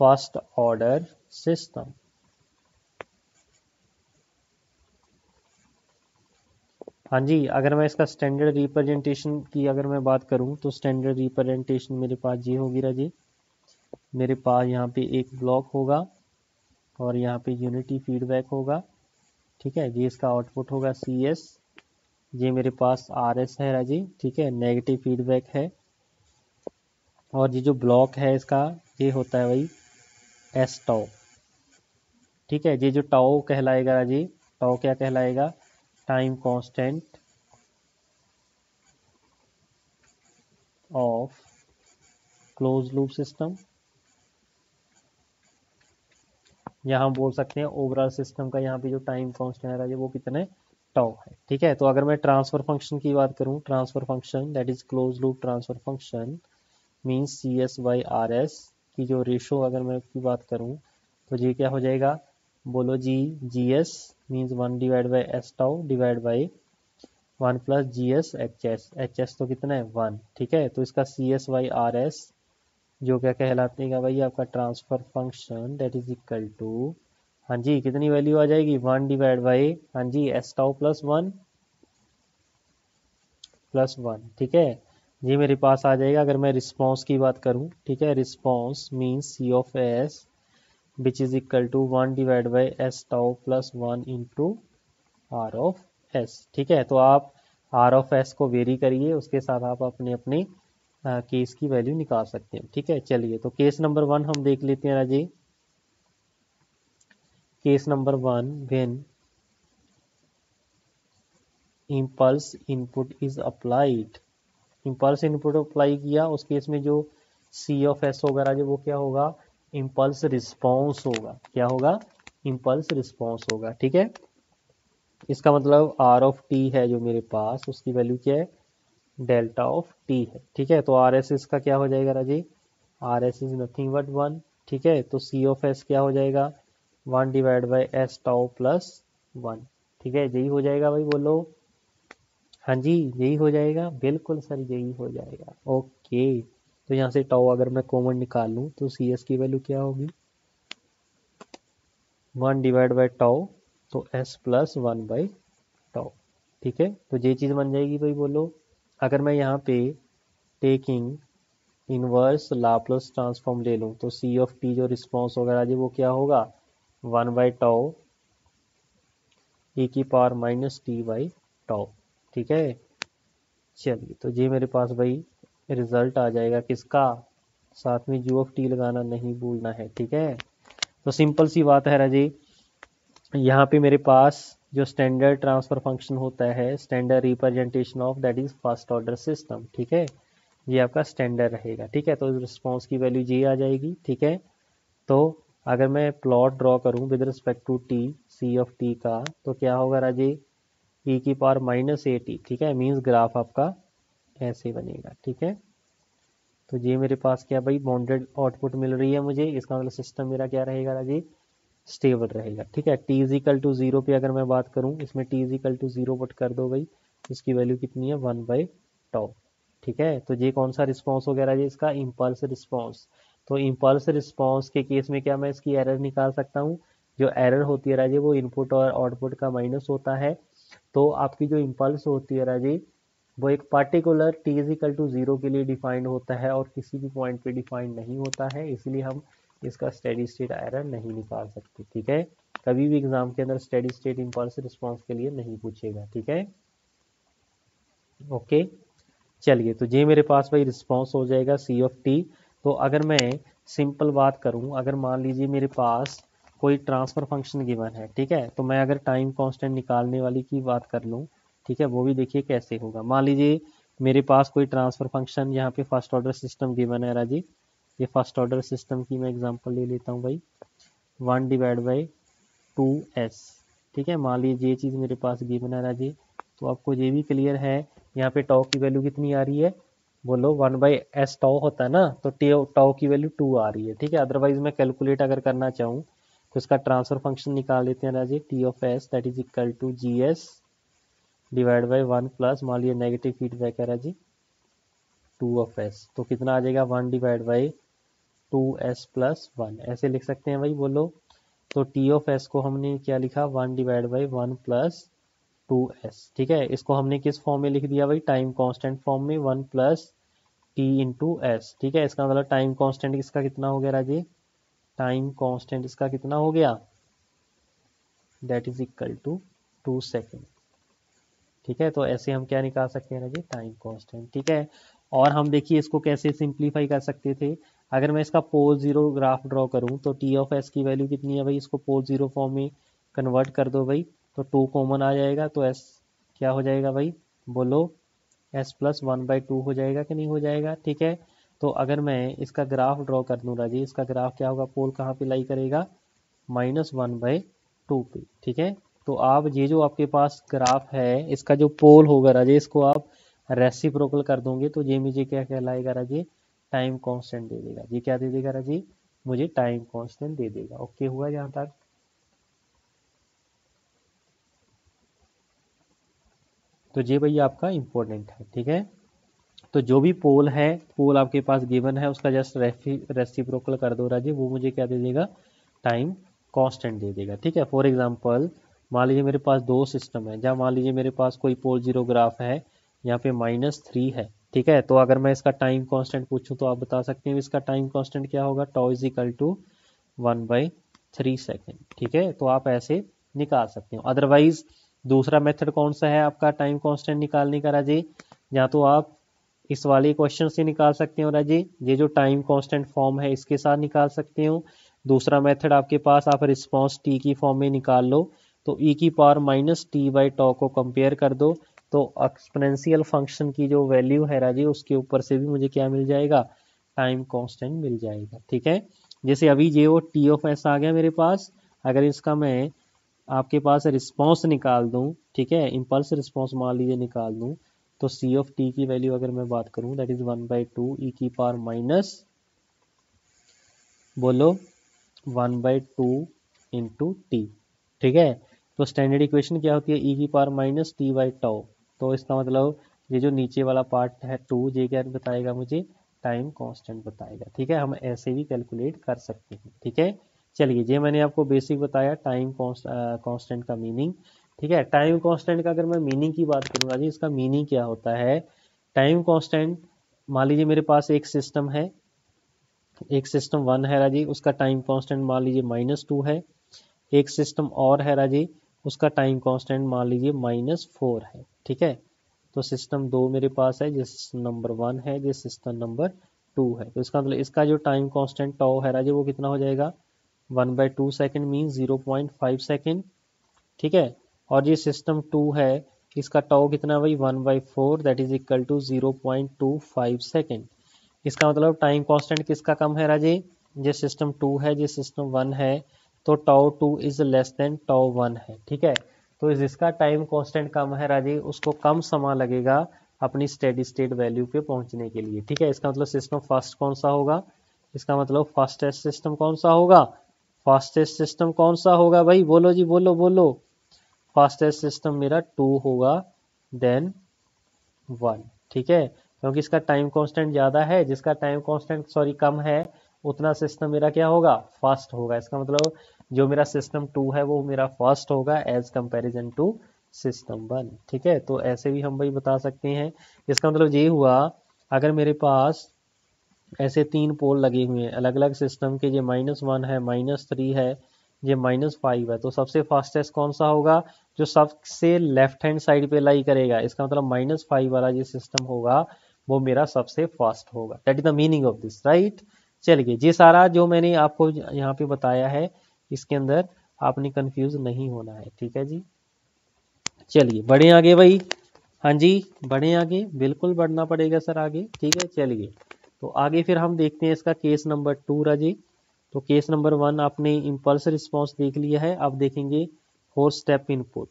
Speaker 1: first order system. हाँ जी, अगर मैं इसका स्टैंडर्ड रिप्रेजेंटेशन की अगर मैं बात करूं तो स्टैंडर्ड रिप्रेजेंटेशन मेरे पास ये होगी राजी, मेरे पास यहाँ पे एक ब्लॉक होगा और यहाँ पे यूनिटी फीडबैक होगा। ठीक है, ये इसका आउटपुट होगा सी एस, ये मेरे पास आर एस है राजी। ठीक है, नेगेटिव फीडबैक है और ये जो ब्लॉक है इसका ये होता है भाई एस टाउ। ठीक है, ये जो टाउ कहलाएगा राजी, टाउ क्या कहलाएगा, time constant of close loop system, यहाँ हम बोल सकते हैं ओवरऑल सिस्टम का यहाँ पे जो टाइम कांस्टेंट है वो कितने टाउ है। ठीक है, तो अगर मैं ट्रांसफर फंक्शन की बात करूँ, transfer function that is close loop transfer function means C S by R S की जो रेशो अगर मैं की बात करूँ तो ये क्या हो जाएगा, बोलो जी, G S means 1 divide by S tau divide by 1 plus G S H S, H S तो कितना है 1। ठीक है, तो इसका C S by R S जो क्या कहलाते हैं भाई आपका transfer function that is equal to, हाँ जी कितनी वैल्यू आ जाएगी 1 डिवाइड बाई, हाँ जी एस टाउ प्लस 1 प्लस 1। ठीक है, ये मेरे पास आ जाएगा अगर मैं रिस्पांस की बात करूं। ठीक है, response means C of S which is equal to 1 divide by S tau plus 1 into R of S. ठीक है, तो आप आर ऑफ एस को वेरी करिए, उसके साथ आप अपने अपने केस की वैल्यू निकाल सकते हैं। ठीक है, चलिए तो केस नंबर 1 हम देख लेते हैं Raje. Case number 1 when impulse input is applied, impulse input apply किया उस केस में जो सी ऑफ एस होगा राजे वो क्या होगा, इम्पल्स रिस्पॉन्स होगा। क्या होगा, इम्पल्स रिस्पॉन्स होगा। ठीक है, इसका मतलब आर ऑफ टी है जो मेरे पास, उसकी वैल्यू क्या है, डेल्टा ऑफ टी है। ठीक है, तो आर एस इसका क्या हो जाएगा राजी, R S is nothing but 1। ठीक है, तो सी ऑफ एस क्या हो जाएगा, 1 divide by S tau plus 1। ठीक है, यही हो जाएगा भाई, बोलो। हाँ जी, यही हो जाएगा, बिल्कुल सर यही हो जाएगा। ओके, तो यहाँ से टाउ अगर मैं कॉमन निकाल लूँ तो सी एस की वैल्यू क्या होगी, 1 डिवाइड बाई टाउ, तो एस प्लस 1 बाई टाउ। ठीक है, तो ये चीज़ बन जाएगी भाई, बोलो। अगर मैं यहाँ पे टेकिंग इनवर्स लाप्लास ट्रांसफॉर्म ले लूँ तो सी ऑफ टी जो रिस्पॉन्स होगा जी वो क्या होगा, 1 बाई टाउ e की power minus T by tau. ठीक है, चलिए, तो ये मेरे पास भाई रिजल्ट आ जाएगा किसका, साथ में यू ऑफ टी लगाना नहीं भूलना है। ठीक है, तो सिंपल सी बात है राजी, यहाँ पे मेरे पास जो स्टैंडर्ड ट्रांसफर फंक्शन होता है, standard representation of that is first order system. ठीक है, ये आपका स्टैंडर्ड रहेगा। ठीक है, तो रिस्पॉन्स की वैल्यू ये आ जाएगी। ठीक है, तो अगर मैं प्लॉट ड्रॉ करूं with respect to T, C of T का, तो क्या होगा राजी, ई की पावर माइनस ए टी। ठीक है, मीन्स ग्राफ आपका ऐसे बनेगा। ठीक है, तो ये मेरे पास क्या भाई, बाउंडेड आउटपुट मिल रही है मुझे, इसका मतलब सिस्टम मेरा क्या रहेगा राजी, स्टेबल रहेगा। ठीक है, टी इज इक्वल टू 0 पे अगर मैं बात करूं, इसमें T is equal to 0 put कर दो भाई, इसकी वैल्यू कितनी है, 1 बाई टाउ। ठीक है, तो ये कौन सा रिस्पॉन्स वगैरह है, इसका इम्पल्स रिस्पॉन्स। तो इम्पल्स रिस्पॉन्स के केस में क्या मैं इसकी एरर निकाल सकता हूँ, जो एरर होती है राजी वो इनपुट और आउटपुट का माइनस होता है। तो आपकी जो इम्पल्स होती है राजी वो एक particular T is equal to 0 के लिए डिफाइंड होता है और किसी भी पॉइंट पे डिफाइंड नहीं होता है, इसलिए हम इसका स्टेडी स्टेट एरर नहीं निकाल सकते। ठीक है, कभी भी एग्जाम के अंदर स्टेडी स्टेट इम्पल्स रिस्पॉन्स के लिए नहीं पूछेगा। ठीक है, ओके, चलिए, तो ये मेरे पास भाई रिस्पॉन्स हो जाएगा सी ऑफ टी। तो अगर मैं सिंपल बात करूं, अगर मान लीजिए मेरे पास कोई ट्रांसफर फंक्शन गिवन है, ठीक है, तो मैं अगर टाइम कांस्टेंट निकालने वाली की बात कर लूं, ठीक है, वो भी देखिए कैसे होगा। मान लीजिए मेरे पास कोई ट्रांसफर फंक्शन यहाँ पे फर्स्ट ऑर्डर सिस्टम गिवन है राजी, ये फर्स्ट ऑर्डर सिस्टम की मैं एग्जांपल ले लेता हूँ भाई, 1 डिवाइड बाई 2s। ठीक है, मान लीजिए ये चीज़ मेरे पास गिवन है राजी, तो आपको ये भी क्लियर है यहाँ पे टाउ की वैल्यू कितनी आ रही है, बोलो 1 बाई एस टाउ होता है ना, तो टाउ की वैल्यू 2 आ रही है। ठीक है, अदरवाइज मैं कैलकुलेट अगर करना चाहूँ तो इसका ट्रांसफर फंक्शन निकाल लेते हैं राजी, T of S that is equal to G S divide by 1 plus, मान लीजिए नेगेटिव फीडबैक है राजी, 2 ऑफ एस, तो कितना आ जाएगा, 1 डिवाइड बाई 2s प्लस 1, ऐसे लिख सकते हैं भाई, बोलो। तो टी ऑफ एस को हमने क्या लिखा, 1 डिवाइड बाई 1 प्लस 2s। ठीक है, इसको हमने किस फॉर्म में लिख दिया भाई, टाइम कांस्टेंट फॉर्म में, 1 प्लस टी इंटू एस। ठीक है, इसका मतलब टाइम कांस्टेंट इसका कितना हो गया राजी, टाइम कांस्टेंट इसका कितना हो गया, that is equal to 2 second. ठीक है, तो ऐसे हम क्या निकाल सकते हैं राजी, टाइम कांस्टेंट। ठीक है, और हम देखिए इसको कैसे सिंप्लीफाई कर सकते थे, अगर मैं इसका पोल जीरो ग्राफ ड्रॉ करूं तो टी ऑफ एस की वैल्यू कितनी है भाई, इसको पोल जीरो फॉर्म में कन्वर्ट कर दो भाई, तो 2 कॉमन आ जाएगा, तो एस क्या हो जाएगा भाई, बोलो, एस प्लस 1 बाई 2 हो जाएगा कि नहीं हो जाएगा। ठीक है, तो अगर मैं इसका ग्राफ ड्रॉ कर दूं राजी, इसका ग्राफ क्या होगा, पोल कहाँ पे लाई करेगा, -1/2 पे। ठीक है, तो आप ये जो आपके पास ग्राफ है इसका जो पोल होगा राजे, इसको आप रेसिप्रोकल कर दोगे तो ये मुझे क्या कहलाएगा राजे, टाइम कांस्टेंट दे देगा। ये क्या दे देगा राजे, मुझे टाइम कांस्टेंट दे देगा। ओके हुआ यहाँ तक, तो ये भैया आपका इंपॉर्टेंट है। ठीक है, तो जो भी पोल है, पोल आपके पास गिवन है, उसका जस्ट रेसिप्रोकल कर दो राजे, वो मुझे क्या दे देगा, टाइम कांस्टेंट दे देगा। ठीक है, फॉर एग्जांपल मान लीजिए मेरे पास दो सिस्टम है, जहाँ मान लीजिए मेरे पास कोई पोल जीरो ग्राफ है, यहाँ पे -3 है। ठीक है, तो अगर मैं इसका टाइम कांस्टेंट पूछूं तो आप बता सकते हैं इसका टाइम कांस्टेंट क्या होगा, tau is equal to 1/3 second. ठीक है, तो आप ऐसे निकाल सकते हो। अदरवाइज दूसरा मेथड कौन सा है आपका टाइम कांस्टेंट निकालने का राजे, या तो आप इस वाले क्वेश्चन से निकाल सकते हो राजे, ये जो टाइम कांस्टेंट फॉर्म है इसके साथ निकाल सकते हो। दूसरा मेथड आपके पास, आप रिस्पांस टी की फॉर्म में निकाल लो, तो ई की पावर माइनस टी बाई टॉ को कंपेयर कर दो, तो एक्सपोनेंशियल फंक्शन की जो वैल्यू है राजी उसके ऊपर से भी मुझे क्या मिल जाएगा, टाइम कांस्टेंट मिल जाएगा। ठीक है, जैसे अभी ये वो टी ऑफ एस आ गया मेरे पास, अगर इसका मैं आपके पास रिस्पॉन्स निकाल दूं, ठीक है, इम्पल्स रिस्पॉन्स मान लीजिए निकाल दूं, तो सी ऑफ टी की वैल्यू अगर मैं बात करूं दैट इज 1/2 ई की पावर माइनस, बोलो 1/2 इंटू टी, ठीक है। तो स्टैंडर्ड इक्वेशन क्या होती है, ई की power minus T by tau. तो इसका मतलब ये जो नीचे वाला पार्ट है 2, ये क्या बताएगा मुझे, टाइम कांस्टेंट बताएगा, ठीक है। हम ऐसे भी कैलकुलेट कर सकते हैं, ठीक है। चलिए, ये मैंने आपको बेसिक बताया टाइम कांस्टेंट का मीनिंग, ठीक है। टाइम कांस्टेंट का अगर मैं मीनिंग की बात करूँगा जी, इसका मीनिंग क्या होता है। टाइम कांस्टेंट, मान लीजिए मेरे पास एक सिस्टम है, एक सिस्टम 1 है राजी, उसका टाइम कांस्टेंट मान लीजिए -2 है। एक सिस्टम और है राजी, उसका टाइम कांस्टेंट मान लीजिए -4 है, ठीक है। तो सिस्टम 2 मेरे पास है, जिस सिस्टम नंबर 1 है, जिस सिस्टम नंबर 2 है। तो इसका मतलब इसका जो टाइम कांस्टेंट टाउ है राजी, वो कितना हो जाएगा, 1/2 सेकेंड मीन 0.5 सेकेंड, ठीक है। और ये सिस्टम 2 है, इसका टाउ कितना है भाई, 1/4 that is equal to 0.25 second. इसका मतलब टाइम कांस्टेंट किसका कम है राजे, ये सिस्टम 2 है, ये सिस्टम 1 है, तो tau 2 is less than tau 1 है, ठीक है। तो जिसका टाइम कांस्टेंट कम है राजे, उसको कम समय लगेगा अपनी स्टेडी स्टेट वैल्यू पे पहुंचने के लिए, ठीक है। इसका मतलब सिस्टम फर्स्ट कौन सा होगा, इसका मतलब फास्टेस्ट सिस्टम कौन सा होगा, फास्टेस्ट सिस्टम कौन सा होगा भाई, बोलो जी, बोलो बोलो। फास्टेस्ट सिस्टम मेरा 2 होगा देन 1, ठीक है, क्योंकि इसका टाइम कांस्टेंट ज़्यादा है, जिसका टाइम कांस्टेंट सॉरी कम है, उतना सिस्टम मेरा क्या होगा, फास्ट होगा। इसका मतलब जो मेरा सिस्टम 2 है वो मेरा फास्ट होगा एज कंपैरिजन टू सिस्टम 1, ठीक है। तो ऐसे भी हम भाई बता सकते हैं। इसका मतलब ये हुआ, अगर मेरे पास ऐसे 3 पोल लगे हुए हैं अलग अलग सिस्टम के, ये -1 है, -3 है, ये -5 है, तो सबसे फास्टेस्ट कौन सा होगा, जो सबसे लेफ्ट हैंड साइड पे लाई करेगा। इसका मतलब -5 वाला जो सिस्टम होगा वो मेरा सबसे फास्ट होगा, that is the meaning of this, right. चलिए, ये सारा जो मैंने आपको यहाँ पे बताया है, इसके अंदर आपने कंफ्यूज नहीं होना है, ठीक है जी। चलिए बढ़े आगे भाई, हाँ जी, बढ़े आगे, बिल्कुल बढ़ना पड़ेगा सर आगे, ठीक है। चलिए, तो आगे फिर हम देखते हैं इसका केस नंबर 2 राजी। तो केस नंबर 1 आपने इम्पल्स रिस्पॉन्स देख लिया है, अब देखेंगे 4 स्टेप इनपुट।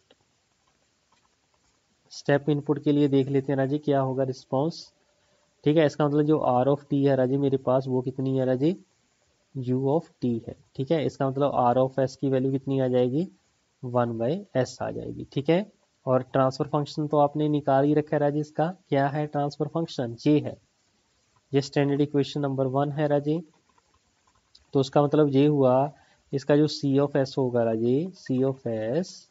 Speaker 1: स्टेप इनपुट के लिए देख लेते हैं राजी क्या होगा रिस्पॉन्स, ठीक है। इसका मतलब जो आर ऑफ टी है राजी मेरे पास, वो कितनी है राजी, यू ऑफ टी है, ठीक है। इसका मतलब आर ऑफ एस की वैल्यू कितनी आ जाएगी, 1/s आ जाएगी, ठीक है। और ट्रांसफर फंक्शन तो आपने निकाल ही रखा है राजी, इसका क्या है ट्रांसफर फंक्शन, ये है, ये स्टैंडर्ड इक्वेशन नंबर 1 है राजी। तो उसका मतलब ये हुआ, इसका जो सी ऑफ एस होगा Raji, C of S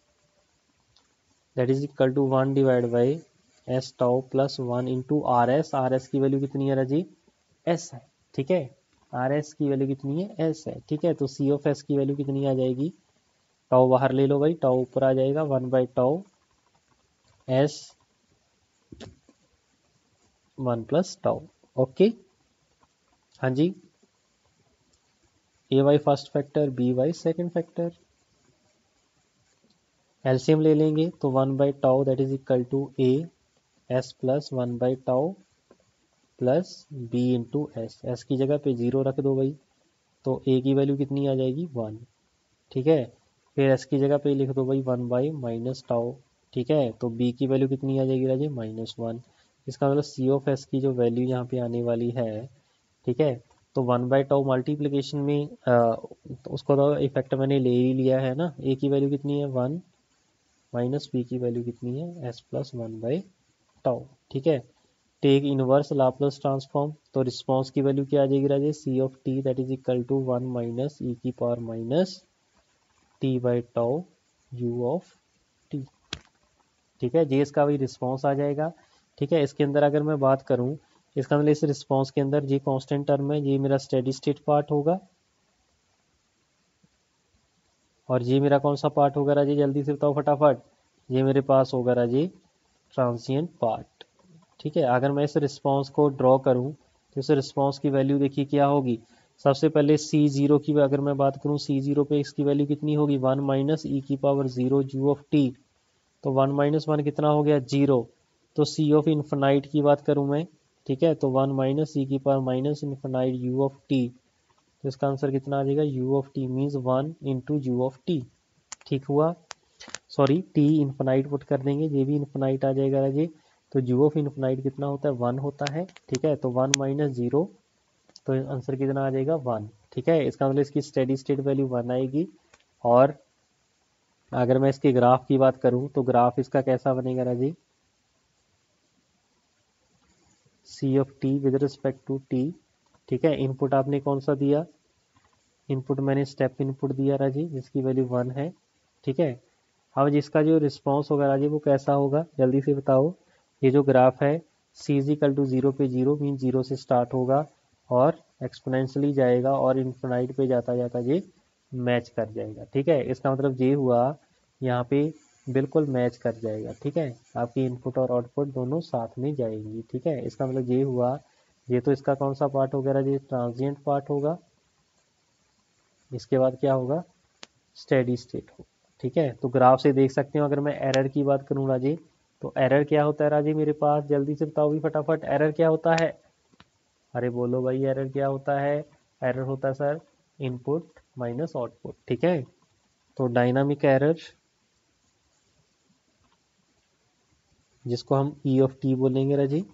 Speaker 1: that is equal to 1 divide by S tau plus 1 into R S. R S की वैल्यू कितनी है राजी, एस है, ठीक है। आर एस की वैल्यू कितनी है, एस है, ठीक है। तो सी ऑफ एस की वैल्यू कितनी आ जाएगी, टाउ बाहर ले लो भाई, टाउ ऊपर आ जाएगा, 1/टाउ एस 1 प्लस टाउ, ओके। हाँ जी, A by first factor, B by second factor, LCM ले लेंगे तो 1/टाउ that is equal to A S plus 1/टाउ plus B into S. S की जगह पे 0 रख दो भाई, तो ए की वैल्यू कितनी आ जाएगी, 1, ठीक है। फिर एस की जगह पे लिख दो भाई 1/-टाउ, ठीक है। तो बी की वैल्यू कितनी आ जाएगी राजे, -1। इसका मतलब सी ऑफ एस की जो वैल्यू यहाँ पे आने वाली है, ठीक है। तो 1/टाउ मल्टीप्लीकेशन में तो उसको तो इफेक्ट मैंने ले ही लिया है ना। ए की वैल्यू कितनी है 1, माइनस बी की वैल्यू कितनी है एस प्लस 1/टाउ, ठीक है। टेक इनवर्स लाप्लास ट्रांसफॉर्म, तो रिस्पॉन्स की वैल्यू क्या आ जाएगी Raje, C of T that is equal to 1 minus E की पावर माइनस t/टाउ u ऑफ टी, ठीक है। जे इसका भी रिस्पॉन्स आ जाएगा, ठीक है। इसके अंदर अगर मैं बात करूं, इसका मतलब इस रिस्पॉन्स के अंदर जी कांस्टेंट टर्म है, ये मेरा स्टेडी स्टेट पार्ट होगा, और ये मेरा कौन सा पार्ट होगा राजी, जल्दी से बताओ फटाफट, ये मेरे पास होगा राजी ट्रांसिएंट पार्ट, ठीक है। अगर मैं इस रिस्पॉन्स को ड्रॉ करूं, तो इस रिस्पॉन्स की वैल्यू देखिए क्या होगी। सबसे पहले C0 की अगर मैं बात करूं, C0 पे इसकी वैल्यू कितनी होगी, 1 माइनस ई की पावर 0 यू ऑफ टी, तो 1 - 1 कितना हो गया, 0। तो सी ऑफ इन्फिनाइट की बात करूं मैं, ठीक है, तो 1 माइनस ई की power minus infinite you of T, तो इसका आंसर कितना आ जाएगा, u of t means 1 into U of T. ठीक हुआ, सॉरी t इन्फिनाइट पुट कर देंगे, ये भी इन्फिनाइट आ जाएगा राजे। तो u ऑफ इन्फिनाइट कितना होता है, 1 होता है। ठीक है, तो 1 माइनस 0, तो आंसर कितना आ जाएगा 1। ठीक है, इसका मतलब इसकी स्टेडी स्टेट वैल्यू 1 आएगी। और अगर मैं इसके ग्राफ की बात करूं तो ग्राफ इसका कैसा बनेगा Raji, C of T with respect to T. ठीक है, इनपुट आपने कौन सा दिया, इनपुट मैंने स्टेप इनपुट दिया राजी, जिसकी वैल्यू 1 है। ठीक है, अब जिसका जो रिस्पॉन्स होगा राजी वो कैसा होगा, जल्दी से बताओ। ये जो ग्राफ है सी इज इक्वल टू 0 पे 0 मीन 0 से स्टार्ट होगा और एक्सपोनेंशियली जाएगा और इन्फिनाइट पे जाता जाता ये मैच कर जाएगा। ठीक है, इसका मतलब ये हुआ यहाँ पे बिल्कुल मैच कर जाएगा। ठीक है, आपकी इनपुट और आउटपुट दोनों साथ में जाएंगी। ठीक है, इसका मतलब ये हुआ, ये तो इसका कौन सा पार्ट होगा राजी, ट्रांजिएंट पार्ट होगा। इसके बाद क्या होगा, स्टेडी स्टेट होगा। ठीक है, तो ग्राफ से देख सकते हो। अगर मैं एरर की बात करूं राजी, तो एरर क्या होता है राजी मेरे पास, जल्दी से बताओ भी फटाफट, एरर क्या होता है, अरे बोलो भाई एरर क्या होता है। एरर होता है सर इनपुट माइनस आउटपुट। ठीक है, तो डायनामिक एरर जिसको हम ई ऑफ टी बोलेंगे राजी,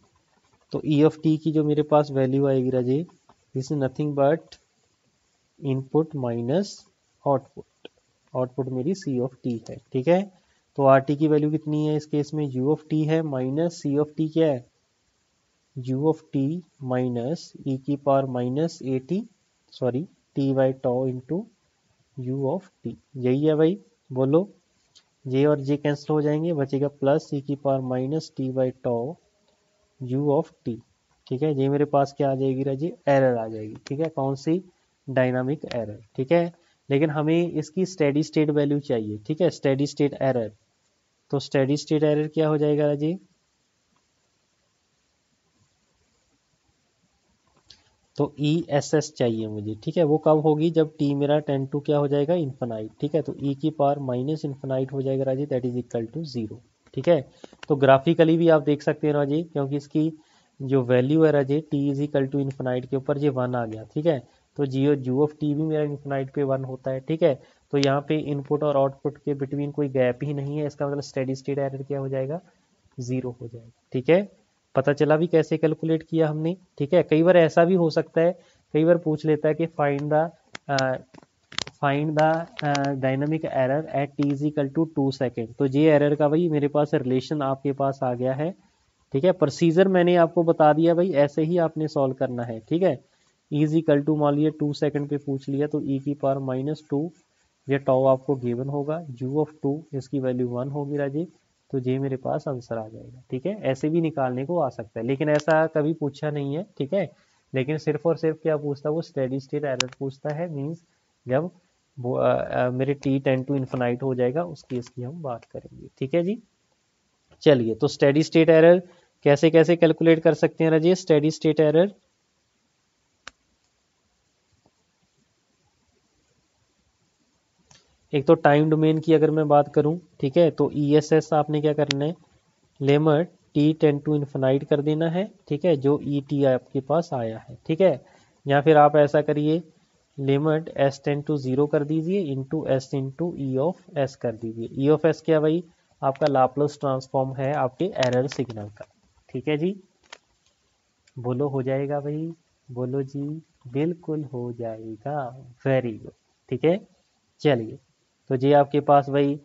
Speaker 1: तो ई ऑफ टी की जो मेरे पास वैल्यू आएगी राजी, this is nothing but input minus output. Output मेरी सी ऑफ टी है। ठीक है, तो आर टी की वैल्यू कितनी है इस केस में, यू ऑफ टी है माइनस सी ऑफ टी क्या है, you of T minus E की power minus A T, sorry T by toe into U of T. यही है भाई, बोलो। जे और जे कैंसिल हो जाएंगे, बचेगा प्लस ई की power minus T by toe you of T. ठीक है, ये मेरे पास क्या आ जाएगी राजी, एरर आ जाएगी। ठीक है, कौन सी, डायनामिक एरर। ठीक है, लेकिन हमें इसकी स्टेडी स्टेट वैल्यू चाहिए। ठीक है, स्टेडी स्टेट एरर, तो स्टेडी स्टेट एरर क्या हो जाएगा राजी, तो ई एस एस चाहिए मुझे। ठीक है, वो कब होगी, जब टी मेरा 10 टू क्या हो जाएगा, इन्फिनाइट। ठीक है, तो ई की पावर माइनस इन्फिनाइट हो जाएगा राजी, दैट इज इक्वल टू 0। ठीक है, तो ग्राफिकली भी आप देख सकते हैं राजी, क्योंकि इसकी जो वैल्यू है राजी T is equal to infinite के ऊपर ये 1 आ गया। ठीक है, तो जियो जू ऑफ टी भी मेरा इन्फिनाइट पे 1 होता है। ठीक है, तो यहाँ पे इनपुट और आउटपुट के बिटवीन कोई गैप ही नहीं है, इसका मतलब स्टेडी स्टेट एरर क्या हो जाएगा, 0 हो जाएगा। ठीक है, पता चला भी कैसे कैलकुलेट किया हमने। ठीक है, कई बार ऐसा भी हो सकता है, कई बार पूछ लेता है कि find the dynamic error at T is equal to 2 second. तो ये एरर का भाई मेरे पास रिलेशन आपके पास आ गया है। ठीक है, प्रोसीजर मैंने आपको बता दिया भाई, ऐसे ही आपने सॉल्व करना है। ठीक है, ई इज इक्वल टू मान लिया 2 सेकेंड पे पूछ लिया, तो ई की पावर माइनस 2, ये टॉ आपको गिवन होगा, यू ऑफ 2 इसकी वैल्यू 1 होगी राजी, तो ये मेरे पास आंसर आ जाएगा। ठीक है, ऐसे भी निकालने को आ सकता है, लेकिन ऐसा कभी पूछा नहीं है। ठीक है, लेकिन सिर्फ और सिर्फ क्या पूछता है वो, स्टेडी स्टेट एरर पूछता है। मींस जब मेरे टी 10 टू इन्फिनाइट हो जाएगा उस केस की हम बात करेंगे। ठीक है जी, चलिए, तो स्टेडी स्टेट एरर कैसे कैसे कैलकुलेट कर सकते हैं राजेश, स्टेडी स्टेट एरर। एक तो टाइम डोमेन की अगर मैं बात करूं, ठीक है, तो ई एस एस आपने क्या करना है, लिमिट टी 10 टू इन्फिनाइट कर देना है। ठीक है, जो ई टी आपके पास आया है। ठीक है, या फिर आप ऐसा करिए, लिमिट एस 10 टू 0 कर दीजिए into S into E of S कर दीजिए। ई ऑफ एस क्या भाई, आपका लाप्लास ट्रांसफॉर्म है आपके एरर सिग्नल का। ठीक है जी, बोलो हो जाएगा भाई, बोलो जी, बिल्कुल हो जाएगा, वेरी गुड। ठीक है, चलिए, तो जी आपके पास भाई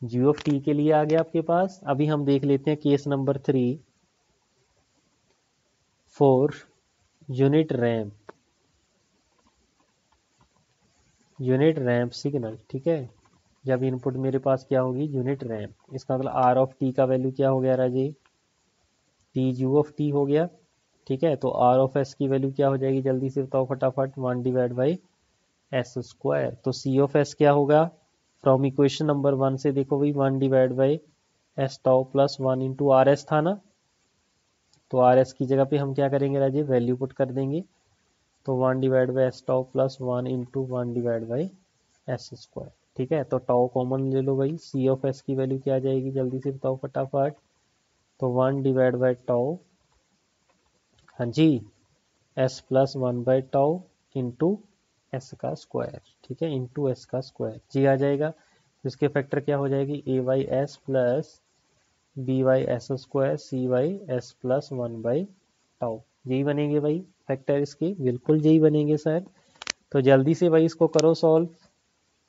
Speaker 1: जी ऑफ टी के लिए आ गया आपके पास। अभी हम देख लेते हैं case number 3 for unit ramp, unit ramp signal. ठीक है, जब इनपुट मेरे पास क्या होगी, यूनिट रैंप, इसका मतलब आर ऑफ टी का वैल्यू क्या हो गया राजी, टी यू ऑफ टी हो गया। ठीक है, तो आर ऑफ एस की वैल्यू क्या हो जाएगी, जल्दी से बताओ फटाफट, 1 डिवाइड बाई एस स्क्वायर। तो सी ऑफ एस क्या होगा, फ्रॉम इक्वेशन नंबर 1 से देखो भाई, 1 divide by S tau plus 1 into R S था ना, तो आर एस की जगह पे हम क्या करेंगे राजी, वैल्यू पुट कर देंगे। तो 1 divide by S tau plus 1 into 1 divide by S square. ठीक है, तो टाउ कॉमन ले लो भाई, सी ऑफ एस की वैल्यू क्या आ जाएगी, जल्दी से बताओ फटाफट। तो 1 डिवाइड बाई टाउ, हाँ जी, S plus 1 by tau into S का स्क्वायर, ठीक है, इंटू एस का स्क्वायर, जी आ जाएगा। तो इसके फैक्टर क्या हो जाएगी, A by S plus B by S square C by S plus 1/टाउ, यही बनेंगे भाई फैक्टर इसके, बिल्कुल यही बनेंगे सर। तो जल्दी से भाई इसको करो सॉल्व,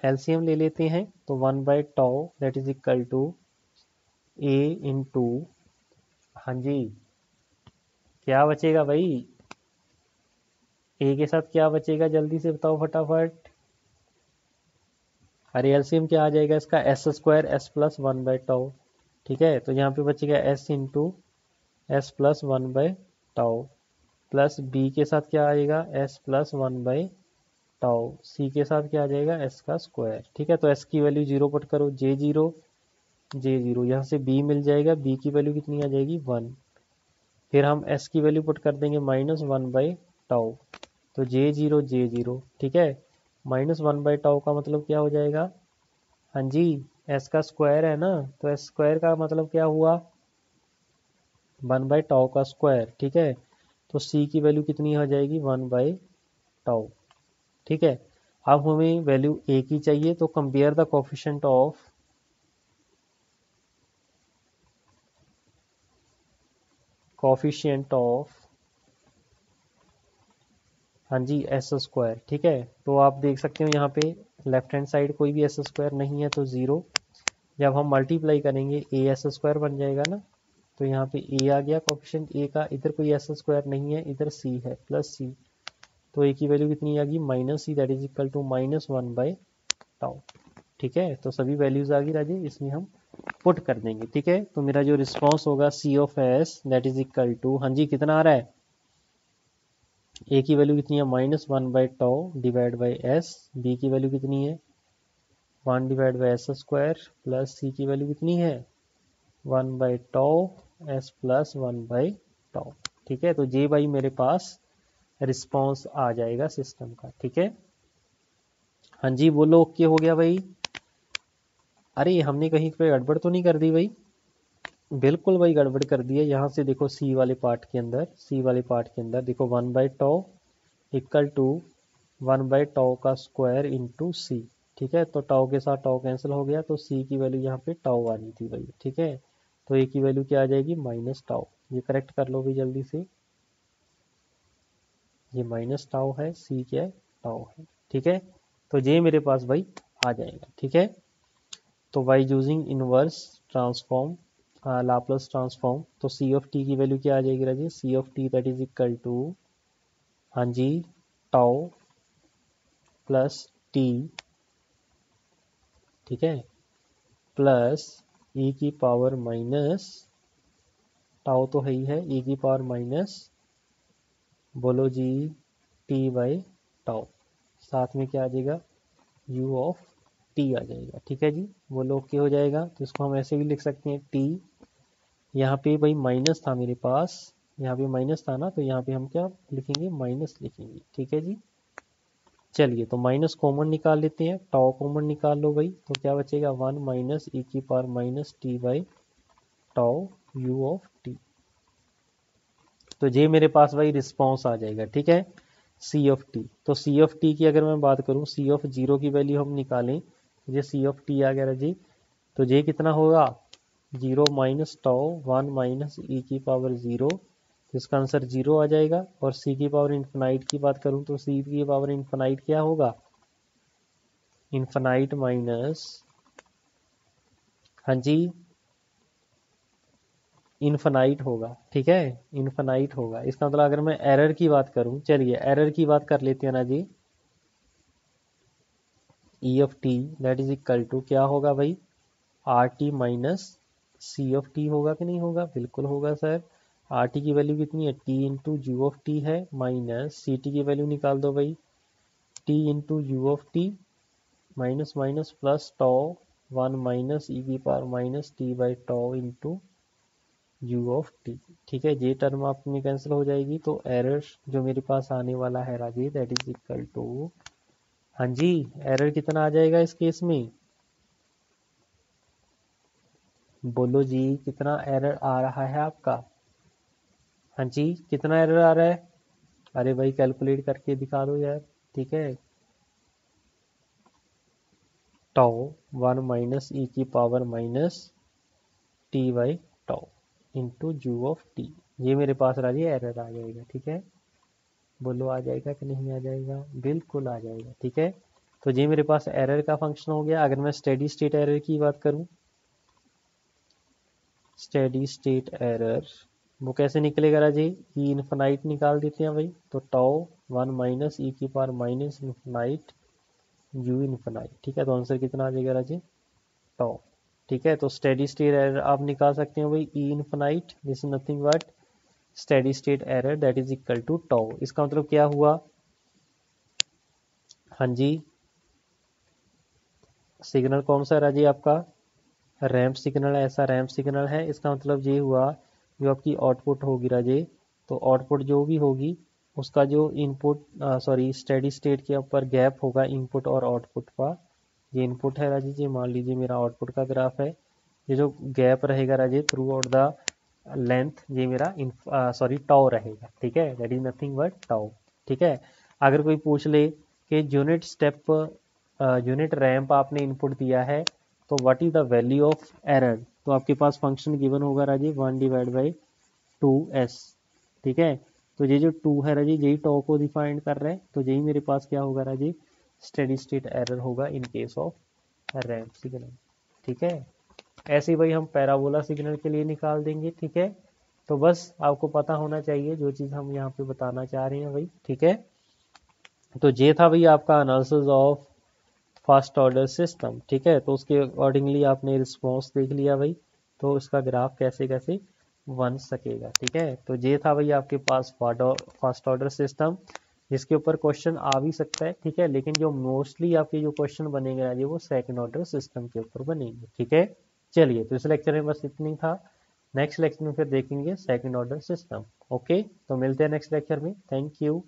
Speaker 1: एलसीएम ले लेते हैं। तो 1/टाउ that is equal to A into, हाँ जी क्या बचेगा भाई, ए के साथ क्या बचेगा जल्दी से बताओ फटाफट। अरे एलसीएम क्या आ जाएगा इसका, एस स्क्वायर एस प्लस 1/टाउ, ठीक है। तो यहाँ पे बचेगा एस इंटू एस प्लस 1/टाउ, प्लस बी के साथ क्या आएगा, एस प्लस 1/टाउ, सी के साथ क्या आ जाएगा, एस का स्क्वायर, ठीक है। तो एस की वैल्यू 0 पुट करो, जे जीरो, यहाँ से बी मिल जाएगा, बी की वैल्यू कितनी आ जाएगी 1, फिर हम एस की वैल्यू पुट कर देंगे -1/टाउ, तो जे जीरो, ठीक है। -1/टाउ का मतलब क्या हो जाएगा, हाँ जी एस का स्क्वायर है ना, तो एस स्क्वायर का मतलब क्या हुआ, 1/टाउ का स्क्वायर, ठीक है। तो सी की वैल्यू कितनी हो जाएगी 1/टाउ, ठीक है। अब हमें वैल्यू ए की चाहिए, तो कंपेयर द कोफिशिएंट ऑफ हाँ जी एस स्क्वायर, ठीक है। तो आप देख सकते हो यहाँ पे लेफ्ट हैंड साइड कोई भी एस स्क्वायर नहीं है, तो 0, जब हम मल्टीप्लाई करेंगे ए एस स्क्वायर बन जाएगा ना, तो यहाँ पे ए आ गया कोफिशिएंट ए का, इधर कोई एस स्क्वायर नहीं है, इधर सी है प्लस सी, तो ए की वैल्यू कितनी आ गई -सी, दैट इज इक्वल टू -1/टाउ, ठीक है। तो सभी वैल्यूज आ गई राजे, इसमें हम पुट कर देंगे, ठीक है। तो मेरा जो रिस्पॉन्स होगा C of S that is equal to, हाँ जी कितना आ रहा है, ए की वैल्यू कितनी है -1/टाउ डिवाइड बाई एस, बी की वैल्यू कितनी है 1 divide by S square, plus C की वैल्यू कितनी है 1/टाउ एस प्लस 1/टाउ, ठीक है। तो जे भाई मेरे पास रिस्पॉन्स आ जाएगा सिस्टम का, ठीक है। हाँ जी बोलो, ओके हो गया भाई। अरे हमने कहीं पे गड़बड़ तो नहीं कर दी भाई, बिल्कुल भाई गड़बड़ कर दी है। यहाँ से देखो सी वाले पार्ट के अंदर, सी वाले पार्ट के अंदर देखो 1/टाउ इक्वल टू 1/टाउ का स्क्वायर इंटू सी, ठीक है। तो टाउ के साथ टाउ कैंसिल हो गया, तो सी की वैल्यू यहाँ पे टाउ आनी थी भाई, ठीक है। तो ए की वैल्यू क्या आ जाएगी -टाउ, ये करेक्ट कर लो भाई जल्दी से, ये -टाउ है, सी क्या है टाउ है, ठीक है। तो ये मेरे पास भाई आ जाएगा, ठीक है। तो by using inverse transform, Laplace transform, तो सी ऑफ टी की वैल्यू क्या आ जाएगी Raji, C of T that is equal to, हाँ जी टाउ प्लस टी, ठीक है, प्लस ई की पावर माइनस, टाउ तो है ही है, ई की पावर माइनस, बोलो जी t/टाउ, साथ में क्या आ जाएगा u ऑफ t आ जाएगा, ठीक है जी। बोलो ओके हो जाएगा। तो इसको हम ऐसे भी लिख सकते हैं t, यहाँ पे भाई माइनस था मेरे पास, यहाँ पे माइनस था ना, तो यहाँ पे हम क्या लिखेंगे माइनस लिखेंगे, ठीक है जी। चलिए तो माइनस कॉमन निकाल लेते हैं, टाउ कॉमन निकाल लो भाई, तो क्या बचेगा 1 माइनस ई की पावर माइनस t/टाउ u ऑफ t, तो ये मेरे पास भाई रिस्पॉन्स आ जाएगा, ठीक है, सी ऑफ टी। तो सी ऑफ टी की अगर मैं बात करूं, सी ऑफ जीरो की वैल्यू हम निकालें, ये सी ऑफ टी आ गया जी, तो ये कितना होगा 0 माइनस टाउ 1 माइनस ई की पावर 0, तो इसका आंसर 0 आ जाएगा। और सी की पावर इन्फिनाइट की बात करूं, तो सी की पावर इन्फिनाइट क्या होगा, इन्फिनाइट माइनस, हाँ जी इनफाइनाइट होगा, ठीक है, इनफाइनाइट होगा। इसका मतलब अगर मैं एरर की बात करूं, चलिए एरर की बात कर लेते हैं ना जी, E of T that is equal to क्या होगा भाई R T minus C of T, होगा कि नहीं होगा, बिल्कुल होगा सर। आर टी की वैल्यू कितनी है T into U of T है, माइनस सी टी की वैल्यू निकाल दो भाई, T into U of T minus minus plus tau 1 minus E की पावर माइनस t/टॉ इंटू यू ऑफ टी, ठीक है। ये टर्म अपनी कैंसिल हो जाएगी, तो एरर जो मेरे पास आने वाला है Rajiv that is equal to, हाँ जी एरर कितना आ जाएगा इस केस में, बोलो जी कितना एरर आ रहा है आपका, हाँ जी कितना एरर आ रहा है, अरे भाई कैलकुलेट करके दिखा दो यार, ठीक है। टाउ 1 माइनस ई की power minus T by tau into zoo of T. ये मेरे पास राजी एरर आ जाएगा, ठीक है। बोलो आ जाएगा कि नहीं आ जाएगा? बिल्कुल आ जाएगा, ठीक है। तो ये मेरे पास एरर का फंक्शन हो गया। अगर मैं स्टेडी स्टेट एरर की बात करूं, स्टेडी स्टेट एरर वो कैसे निकलेगा राजी? ई इन्फिनाइट निकाल देते हैं भाई, तो टाउ 1 माइनस ई की power minus infinite you infinite, ठीक है। तो आंसर कितना आ जाएगा राजी? टाउ, ठीक है। तो स्टेडी स्टेट एरर आप निकाल सकते हो भाई, E infinite this is nothing but steady state error that is equal to tau. इसका मतलब क्या हुआ? हाँ जी, सिग्नल कौन सा है राजी आपका? रैंप सिग्नल है, ऐसा रैंप सिग्नल है। इसका मतलब ये हुआ जो आपकी आउटपुट होगी राजे, तो आउटपुट जो भी होगी उसका जो इनपुट सॉरी स्टेडी स्टेट के ऊपर गैप होगा इनपुट और आउटपुट का। ये इनपुट है राजे जी, मान लीजिए मेरा आउटपुट का ग्राफ है। ये जो गैप रहेगा राजे थ्रू आउट द लेंथ, ये मेरा सॉरी टाउ रहेगा, ठीक है। That is nothing but tau, ठीक है। अगर कोई पूछ ले कि यूनिट स्टेप यूनिट रैंप आपने इनपुट दिया है, तो what is the value of error, तो आपके पास फंक्शन गिवन होगा राजी 1 डिवाइड बाई 2s, ठीक है। तो ये जो 2 है राजी यही टॉ को डिफाइन कर रहे हैं, तो यही मेरे पास क्या होगा राजी? स्टेडी स्टेट एरर होगा in case off ramp signal, ठीक है। ऐसे ही भाई हम पैराबोला सिग्नल के लिए निकाल देंगे, ठीक है। तो बस आपको पता होना चाहिए जो चीज़ हम यहाँ पे बताना चाह रहे हैं भाई, ठीक है। तो ये था भाई आपका analysis of first order system, ठीक है। तो उसके अकॉर्डिंगली आपने रिस्पॉन्स देख लिया भाई, तो इसका ग्राफ कैसे कैसे बन सकेगा, ठीक है। तो ये था भाई आपके पास फर्स्ट ऑर्डर सिस्टम, जिसके ऊपर क्वेश्चन आ भी सकता है, ठीक है। लेकिन जो मोस्टली आपके जो क्वेश्चन बनेंगे ना वो सेकंड ऑर्डर सिस्टम के ऊपर बनेंगे, ठीक है। चलिए, तो इस लेक्चर में बस इतनी था। नेक्स्ट लेक्चर में फिर देखेंगे सेकंड ऑर्डर सिस्टम। ओके, तो मिलते हैं नेक्स्ट लेक्चर में। Thank you.